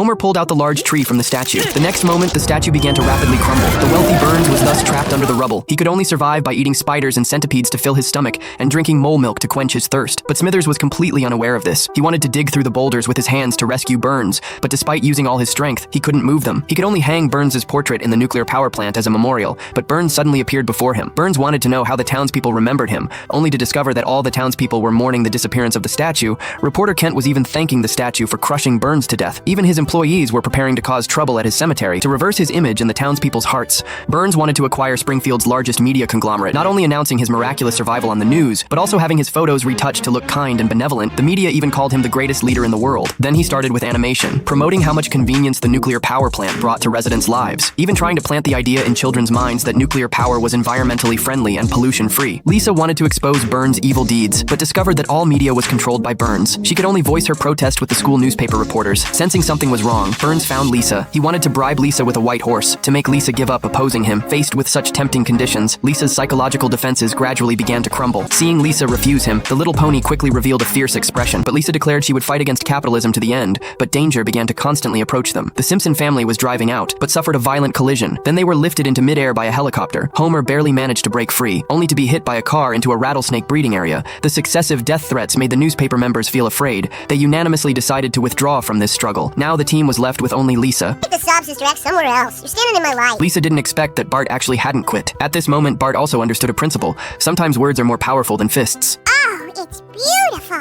Homer pulled out the large tree from the statue. The next moment, the statue began to rapidly crumble. The wealthy Burns was thus trapped under the rubble. He could only survive by eating spiders and centipedes to fill his stomach and drinking mole milk to quench his thirst. But Smithers was completely unaware of this. He wanted to dig through the boulders with his hands to rescue Burns, but despite using all his strength, he couldn't move them. He could only hang Burns's portrait in the nuclear power plant as a memorial, but Burns suddenly appeared before him. Burns wanted to know how the townspeople remembered him, only to discover that all the townspeople were mourning the disappearance of the statue. Reporter Kent was even thanking the statue for crushing Burns to death. Even his employees were preparing to cause trouble at his cemetery to reverse his image in the townspeople's hearts. Burns wanted to acquire Springfield's largest media conglomerate, not only announcing his miraculous survival on the news, but also having his photos retouched to look kind and benevolent. The media even called him the greatest leader in the world. Then he started with animation, promoting how much convenience the nuclear power plant brought to residents' lives, even trying to plant the idea in children's minds that nuclear power was environmentally friendly and pollution-free. Lisa wanted to expose Burns' evil deeds, but discovered that all media was controlled by Burns. She could only voice her protest with the school newspaper reporters. Sensing something was wrong, Burns found Lisa. He wanted to bribe Lisa with a white horse, to make Lisa give up opposing him. Faced with such tempting conditions, Lisa's psychological defenses gradually began to crumble. Seeing Lisa refuse him, the little pony quickly revealed a fierce expression, but Lisa declared she would fight against capitalism to the end, but danger began to constantly approach them. The Simpson family was driving out, but suffered a violent collision. Then they were lifted into midair by a helicopter. Homer barely managed to break free, only to be hit by a car into a rattlesnake breeding area. The successive death threats made the newspaper members feel afraid. They unanimously decided to withdraw from this struggle. Now the team was left with only Lisa. Take the sob, Sister Act somewhere else. You're standing in my light. Lisa didn't expect that Bart actually hadn't quit. At this moment, Bart also understood a principle. Sometimes words are more powerful than fists. Oh, it's beautiful.